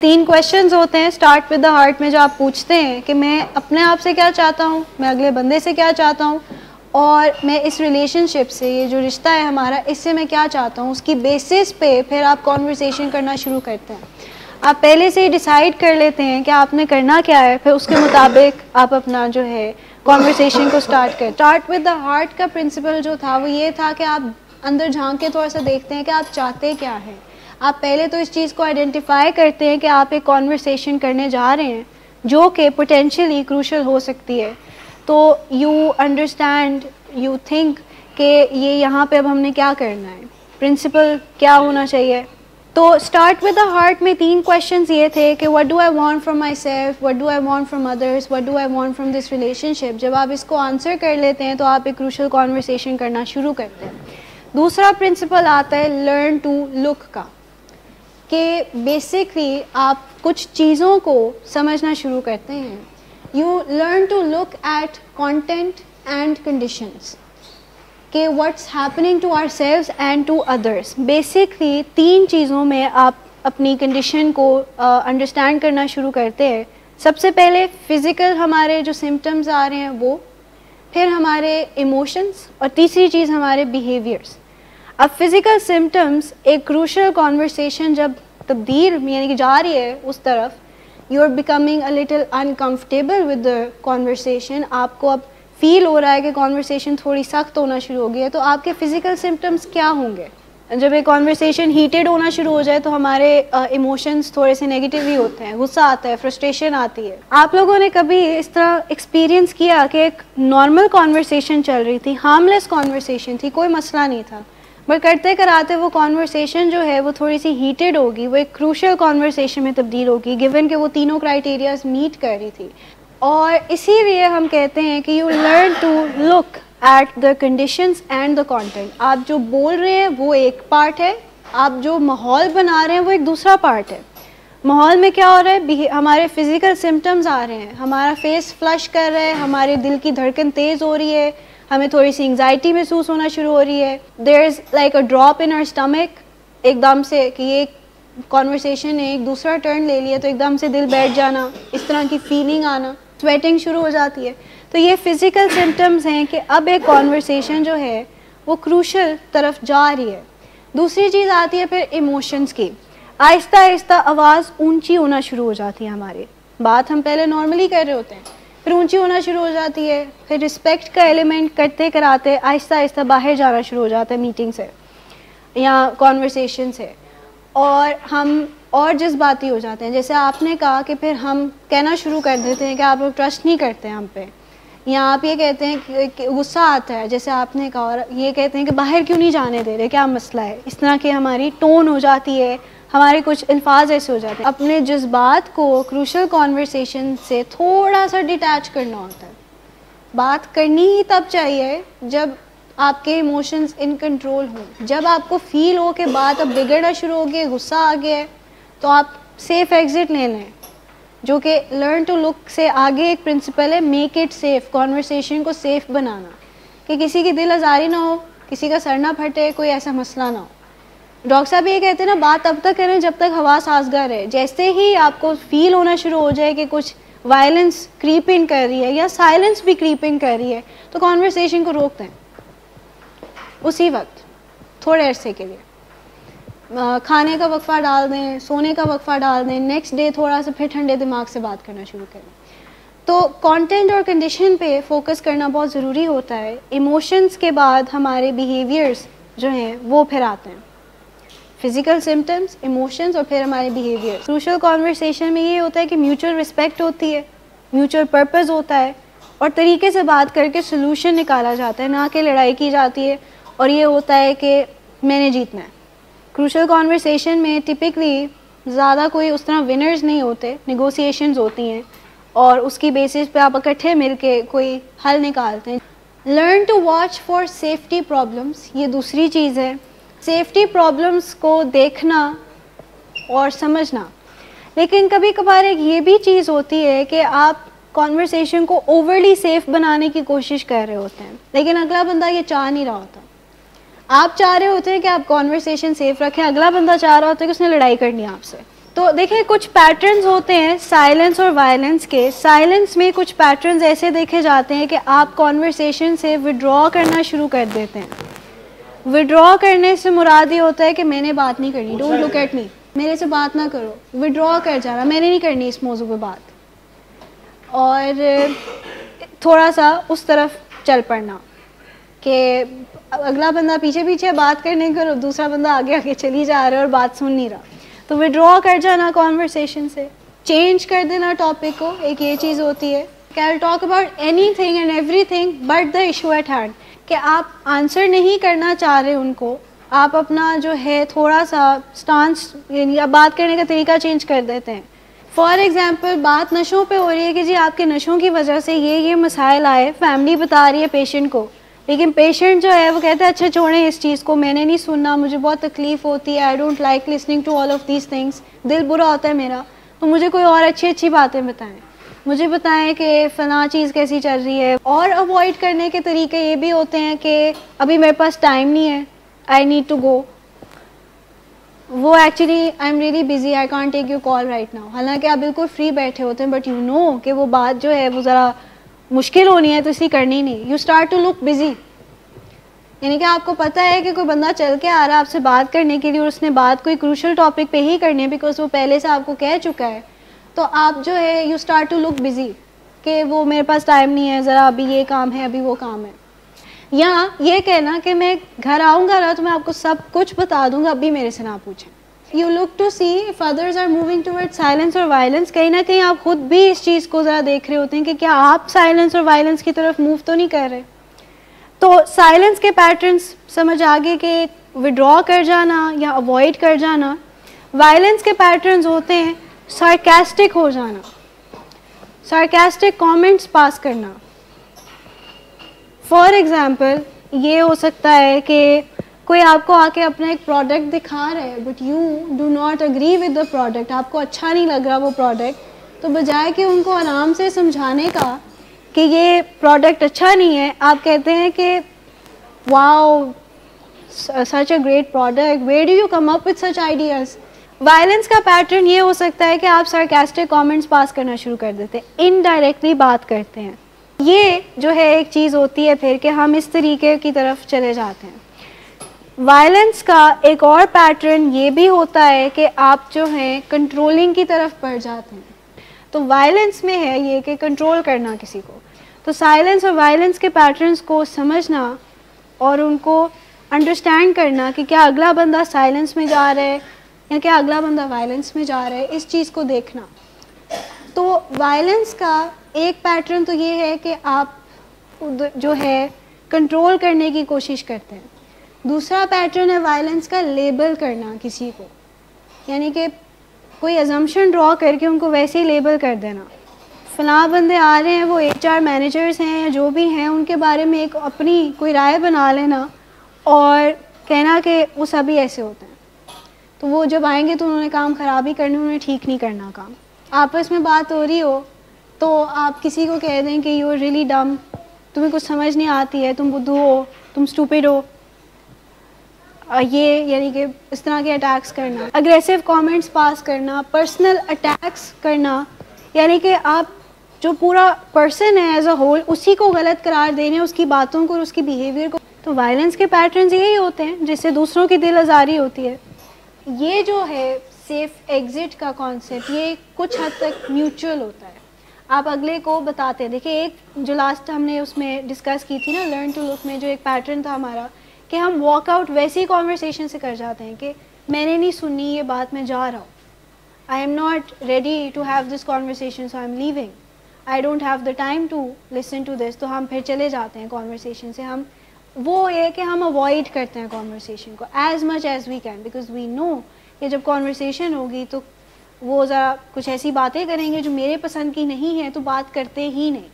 3 questions ہوتے ہیں start with the heart میں جو آپ پوچھتے ہیں کہ میں اپنے آپ سے کیا چاہتا ہوں, میں اگلے بندے سے کیا چاہتا ہوں, اور میں اس ریلیشن شپ سے, یہ جو رشتہ ہے ہمارا, اس سے میں کیا چاہتا ہوں. اس کی بیسس پہ پھر آپ کانورسیشن کرنا شروع کرتے ہیں. آپ پہلے سے ہی ڈیسائیڈ کر لیتے ہیں کہ آپ نے کرنا کیا ہے, پھر اس کے مطابق آپ اپنا جو ہے کانورسیشن کو اسٹارٹ کریں. اسٹارٹ ود دا ہارٹ کا پرنسپل جو تھا وہ یہ تھا کہ آپ اندر جھانک کے تھوڑا سا دیکھتے ہیں کہ آپ چاہتے کیا ہیں. آپ پہلے تو اس چیز کو آئیڈینٹیفائی کرتے ہیں کہ آپ ایک کانورسیشن کرنے جا رہے ہیں جو کہ پوٹینشیلی کروشل ہو سکتی ہے. تو یو انڈرسٹینڈ, یو تھنک کہ یہ یہاں پہ اب ہم نے کیا کرنا ہے, پرنسپل کیا ہونا چاہیے. تو اسٹارٹ ود دا ہارٹ میں 3 کویشچنز یہ تھے کہ what do I want from myself, what do I want from others, what do I want from this relationship. جب آپ اس کو آنسر کر لیتے ہیں تو آپ ایک کروشل کانورسیشن کرنا شروع کرتے ہیں. دوسرا پرنسپل آتا ہے لرن ٹو لک کا, کہ بیسکلی آپ کچھ چیزوں کو سمجھنا شروع کرتے ہیں. You learn to look at content and conditions, کہ what's happening to ourselves and to others. Basically 3 چیزوں میں آپ اپنی کنڈیشن کو انڈرسٹینڈ کرنا شروع کرتے ہیں. سب سے پہلے فزیکل ہمارے جو سمٹمز آ رہے ہیں وہ, پھر ہمارے ایموشنز, اور تیسری چیز ہمارے بیہیویئرس. اب فزیکل سمٹمز ایک کروشل کانورسیشن جب تبدیل یعنی کہ جا رہی ہے اس طرف, you are becoming a little uncomfortable with the conversation, آپ کو اب فیل ہو رہا ہے کہ کانورسیشن تھوڑی سخت ہونا شروع ہو گئی ہے. تو آپ کے فزیکل سمٹمز کیا ہوں گے؟ جب ایک کانورسیشن ہیٹڈ ہونا شروع ہو جائے تو ہمارے ایموشنز تھوڑے سے نیگیٹو ہی ہوتے ہیں, غصہ آتا ہے, فرسٹریشن آتی ہے. آپ لوگوں نے کبھی اس طرح ایکسپیرینس کیا کہ ایک نارمل کانورسیشن چل رہی تھی, ہارملیس کانورسیشن تھی, کوئی مسئلہ نہیں تھا, بٹ کرتے کراتے وہ کانورسیشن جو ہے وہ تھوڑی سی ہیٹڈ ہوگی, وہ ایک کروشل کانورسیشن میں تبدیل ہوگی, گیون کہ وہ تینوں کرائیٹیریاز میٹ کر رہی تھی. اور اسی لیے ہم کہتے ہیں کہ you learn to look at the conditions and the content. آپ جو بول رہے ہیں وہ ایک پارٹ ہے, آپ جو ماحول بنا رہے ہیں وہ ایک دوسرا پارٹ ہے. ماحول میں کیا ہو رہا ہے, ہمارے فزیکل سمٹمز آ رہے ہیں, ہمارا فیس فلش کر رہا ہے, ہمارے دل کی دھڑکن تیز ہو رہی ہے, ہمیں تھوڑی سی انگزائٹی محسوس ہونا شروع ہو رہی ہے. There is like a drop in our stomach, ایک دم سے کہ یہ کانورسیشن نے ایک دوسرا ٹرن لے لیا تو ایک دم سے دل بیٹھ جانا, اس طرح کی فیلنگ آنا, سویٹنگ شروع ہو جاتی ہے. تو یہ فزیکل سمٹمز ہیں کہ اب ایک کانورسیشن جو ہے وہ کروشل طرف جا رہی ہے. دوسری چیز آتی ہے پھر ایموشنز کی. آہستہ آہستہ آواز اونچی ہونا شروع ہو جاتی ہے ہماری, بات ہم پہلے نارملی کر رہے ہوتے ہیں, پھر اونچی ہونا شروع ہو جاتی ہے, پھر رسپیکٹ کا ایلیمنٹ کرتے کراتے آہستہ آہستہ باہر جانا شروع ہو جاتا ہے میٹنگ سے یا کانورسیشن سے, اور ہم اور جذباتی ہو جاتے ہیں. جیسے آپ نے کہا کہ پھر ہم کہنا شروع کر دیتے ہیں کہ آپ لوگ ٹرسٹ نہیں کرتے ہم پہ, یا آپ یہ کہتے ہیں کہ غصہ آتا ہے, جیسے آپ نے کہا, اور یہ کہتے ہیں کہ باہر کیوں نہیں جانے دے رہے, کیا مسئلہ ہے. اس طرح کی ہماری ٹون ہو جاتی ہے, ہمارے کچھ الفاظ ایسے ہو جاتے ہیں. اپنے جذبات کو کروشل کانورسیشن سے تھوڑا سا ڈیٹیچ کرنا ہوتا ہے. بات کرنی ہی تب چاہیے جب آپ کے ایموشنز ان کنٹرول ہوں. جب آپ کو فیل ہو کہ بات اب بگڑنا شروع ہو گئی, غصہ آ گیا ہے, تو آپ سیف ایگزٹ لے لیں, جو کہ لرن ٹو لک سے آگے ایک پرنسپل ہے, میک اٹ سیف. کانورسیشن کو سیف بنانا, کہ کسی کی دل آزاری نہ ہو, کسی کا سر نہ پھٹے, کوئی ایسا مسئلہ نہ ہو. ڈاکٹر صاحب یہ کہتے ہیں نا, بات تب تک کریں جب تک ہوا سازگار ہے. جیسے ہی آپ کو فیل ہونا شروع ہو جائے کہ کچھ وائلنس کریپ ان کر رہی ہے یا سائلنس بھی کریپ ان کر رہی ہے, تو کانورسیشن کو روک دیں اسی وقت تھوڑے عرصے کے لیے. کھانے کا وقفہ ڈال دیں, سونے کا وقفہ ڈال دیں, نیکسٹ ڈے تھوڑا سا پھر ٹھنڈے دماغ سے بات کرنا شروع کریں. تو کانٹینٹ اور کنڈیشن پہ فوکس کرنا بہت ضروری ہوتا ہے. ایموشنز کے بعد ہمارے بیہیویئرس جو ہیں وہ پھر آتے ہیں, فزیکل سمٹمز, ایموشنز, اور پھر ہمارے بیہیویئر. کروشل کانورسیشن میں یہ ہوتا ہے کہ میوچل رسپیکٹ ہوتی ہے, میوچل پرپز ہوتا ہے, اور طریقے سے بات کر کے سلوشن نکالا جاتا ہے, نہ کہ لڑائی کی جاتی ہے اور یہ ہوتا ہے کہ میں نے جیتنا ہے. کروشل کانورسیشن میں ٹپکلی زیادہ کوئی اس طرح ونرز نہیں ہوتے, نیگوسیشنز ہوتی ہیں, اور اس کی بیسس پہ آپ اکٹھے مل کے کوئی حل نکالتے ہیں. Learn to watch for safety problems, یہ دوسری چیز ہے. سیفٹی پرابلمس کو دیکھنا اور سمجھنا. لیکن کبھی کبھار ایک یہ بھی چیز ہوتی ہے کہ آپ کانورسیشن کو اوورلی سیف بنانے کی کوشش کر رہے ہوتے ہیں, لیکن اگلا بندہ یہ چاہ نہیں رہا ہوتا. آپ چاہ رہے ہوتے ہیں کہ آپ کانورسیشن سیف رکھیں, اگلا بندہ چاہ رہا ہوتا ہے کہ اس نے لڑائی کرنی ہے آپ سے. تو دیکھیں کچھ پیٹرنز ہوتے ہیں سائلنس اور وائلنس کے. سائلنس میں کچھ پیٹرنز ایسے دیکھے جاتے ہیں کہ آپ کانورسیشن سے وڈرا کرنا شروع کر دیتے ہیں. وڈرا کرنے سے مراد یہ ہوتا ہے کہ میں نے بات نہیں کرنی, ڈونٹ لک ایٹ می, میرے سے بات نہ کرو, وڈرا کر جانا, میں نے نہیں کرنی اس موضوع پہ بات, اور تھوڑا سا اس طرف چل پڑنا کہ اگلا بندہ پیچھے پیچھے بات کرنے کرو, دوسرا بندہ آگے آگے چلی جا رہا ہے اور بات سن نہیں رہا, تو وڈرا کر جانا کانورسیشن سے, چینج کر دینا ٹاپک کو, ایک یہ چیز ہوتی ہے کہ I talk about anything and everything but the issue at hand, کہ آپ آنسر نہیں کرنا چاہ رہے ان کو, آپ اپنا جو ہے تھوڑا سا اسٹانس یعنی بات کرنے کا طریقہ چینج کر دیتے ہیں. فار ایگزامپل بات نشوں پہ ہو رہی ہے کہ جی آپ کے نشوں کی وجہ سے یہ مسائل آئے, فیملی بتا رہی ہے پیشنٹ کو, لیکن پیشنٹ جو ہے وہ کہتا ہے اچھا چھوڑیں اس چیز کو, میں نے نہیں سننا, مجھے بہت تکلیف ہوتی ہے, I don't like listening to all of these things, دل برا ہوتا ہے میرا, تو مجھے کوئی اور اچھی باتیں بتائیں, مجھے بتائیں کہ فلاں چیز کیسی چل رہی ہے. اور اوائڈ کرنے کے طریقے یہ بھی ہوتے ہیں کہ ابھی میرے پاس ٹائم نہیں ہے, آئی نیڈ ٹو گو, وہ actually I am really busy, I can't take your call right now, حالانکہ آپ بالکل فری بیٹھے ہوتے ہیں, بٹ یو نو کہ وہ بات جو ہے وہ ذرا مشکل ہونی ہے تو اس لیے کرنی نہیں. You start to look busy, یعنی کہ آپ کو پتہ ہے کہ کوئی بندہ چل کے آ رہا ہے آپ سے بات کرنے کے لیے اور اس نے بات کوئی کروشل ٹاپک پہ ہی کرنی ہے بیکاز وہ پہلے سے آپ کو کہہ چکا ہے, تو آپ جو ہے you start to look busy کہ وہ میرے پاس ٹائم نہیں ہے, ذرا ابھی یہ کام ہے, ابھی وہ کام ہے. یا یہ کہنا کہ میں گھر آؤں گا نا تو میں آپ کو سب کچھ بتا دوں گا, ابھی میرے سے نہ پوچھیں. You look to see if others are moving toward silence اور وائلنس, کہیں نہ کہیں آپ خود بھی اس چیز کو ذرا دیکھ رہے ہوتے ہیں کہ کیا آپ سائلنس اور وائلنس کی طرف موو تو نہیں کر رہے. تو سائلنس کے پیٹرنس سمجھ آگے کہ وڈرا کر جانا یا اوائڈ کر جانا. وائلنس کے پیٹرنز ہوتے ہیں سارکاسٹک ہو جانا, سارکاسٹک کامنٹس پاس کرنا. فار ایگزامپل یہ ہو سکتا ہے کہ کوئی آپ کو آ کے اپنا ایک پروڈکٹ دکھا رہا ہے but you do not agree with the product, آپ کو اچھا نہیں لگ رہا وہ پروڈکٹ, تو بجائے کہ ان کو آرام سے سمجھانے کا کہ یہ پروڈکٹ اچھا نہیں ہے, آپ کہتے ہیں کہ wow such a great product, where do you come up with such ideas. Violence کا پیٹرن یہ ہو سکتا ہے کہ آپ سارکاسٹک کامنٹس پاس کرنا شروع کر دیتے ہیں, انڈائریکٹلی بات کرتے ہیں. یہ جو ہے ایک چیز ہوتی ہے پھر کہ ہم اس طریقے کی طرف چلے جاتے ہیں. وائلنس کا ایک اور پیٹرن یہ بھی ہوتا ہے کہ آپ جو ہیں کنٹرولنگ کی طرف بڑھ جاتے ہیں. تو وائلنس میں ہے یہ کہ کنٹرول کرنا کسی کو. تو سائلنس اور وائلنس کے پیٹرنز کو سمجھنا اور ان کو انڈرسٹینڈ کرنا کہ کیا اگلا بندہ سائلنس میں جا رہا ہے یا کیا اگلا بندہ وائلنس میں جا رہا ہے, اس چیز کو دیکھنا. تو وائلنس کا ایک پیٹرن تو یہ ہے کہ آپ جو ہے کنٹرول کرنے کی کوشش کرتے ہیں. دوسرا پیٹرن ہے وائلنس کا لیبل کرنا کسی کو, یعنی کہ کوئی ازمپشن ڈرا کر کے ان کو ویسے ہی لیبل کر دینا. فلاں بندے آ رہے ہیں, وہ HR مینیجرز ہیں یا جو بھی ہیں, ان کے بارے میں ایک اپنی کوئی رائے بنا لینا اور کہنا کہ وہ سبھی ایسے ہوتے ہیں, تو وہ جب آئیں گے تو انہوں نے کام خراب ہی کرنا, انہوں نے ٹھیک نہیں کرنا کام. آپس میں بات ہو رہی ہو تو آپ کسی کو کہہ دیں کہ یو آر ریئلی ڈم, تمہیں کچھ سمجھ نہیں آتی ہے, تم بدھو ہو, تم اسٹوپڈ ہو, یہ یعنی کہ اس طرح کے اٹیکس کرنا. اگریسو کامنٹس پاس کرنا, پرسنل اٹیکس کرنا, یعنی کہ آپ جو پورا پرسن ہے ایز اے ہول اسی کو غلط قرار دینے, اس کی باتوں کو اور اس کی بیہیویئر کو. تو وائلنس کے پیٹرنز یہی ہوتے ہیں جس سے دوسروں کی دل آزاری ہوتی ہے. یہ جو ہے سیف ایگزٹ کا کانسیپٹ, یہ کچھ حد تک میوچل ہوتا ہے. آپ اگلے کو بتاتے, دیکھیں ایک جو لاسٹ ہم نے اس میں ڈسکس کی تھی نا لرن ٹو لک میں, جو ایک پیٹرن تھا ہمارا کہ ہم واک آؤٹ ویسی کانورسیشن سے کر جاتے ہیں کہ میں نے نہیں سنی یہ بات, میں جا رہا ہوں, I am not ready to have this conversation so I am leaving, I don't have the time to listen to this. تو ہم پھر چلے جاتے ہیں کانورسیشن سے. ہم وہ ہے کہ ہم اوائڈ کرتے ہیں کانورسیشن کو as much as we can, because we know کہ جب کانورسیشن ہوگی تو وہ ذرا کچھ ایسی باتیں کریں گے جو میرے پسند کی نہیں ہے, تو بات کرتے ہی نہیں.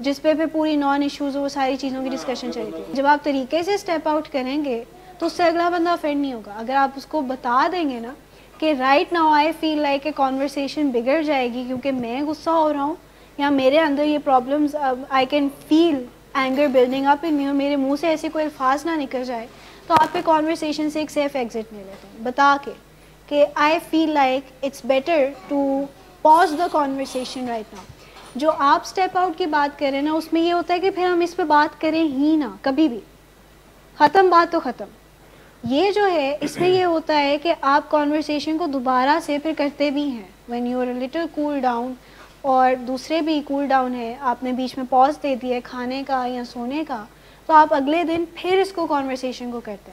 جس پہ پوری نان ایشوز وہ ساری چیزوں کی ڈسکشن چلے گی. جب آپ طریقے سے اسٹیپ آؤٹ کریں گے تو اس سے اگلا بندہ افینڈ نہیں ہوگا. اگر آپ اس کو بتا دیں گے نا کہ right now I feel like کہ کانورسیشن بگڑ جائے گی کیونکہ میں غصہ ہو رہا ہوں یا میرے اندر یہ problems, I can feel anger building up in me, اور میرے منہ سے ایسے کوئی الفاظ نہ نکل جائے, تو آپ کے کانورسیشن سے ایک سیف ایگزٹ لے لیتے ہیں بتا کے کہ I feel like it's better to pause the conversation right now. جو آپ اسٹیپ آؤٹ کی بات کریں نا اس میں یہ ہوتا ہے کہ پھر ہم اس پہ بات کریں ہی نا کبھی بھی, ختم بات تو ختم. یہ جو ہے اس میں یہ ہوتا ہے کہ آپ کانورسیشن کو دوبارہ سے پھر کرتے بھی ہیں when you are little cool down, اور دوسرے بھی کول ڈاؤن ہے, آپ نے بیچ میں پاز دے دیا ہے کھانے کا یا سونے کا, تو آپ اگلے دن پھر اس کو کانورسیشن کو کرتے ہیں.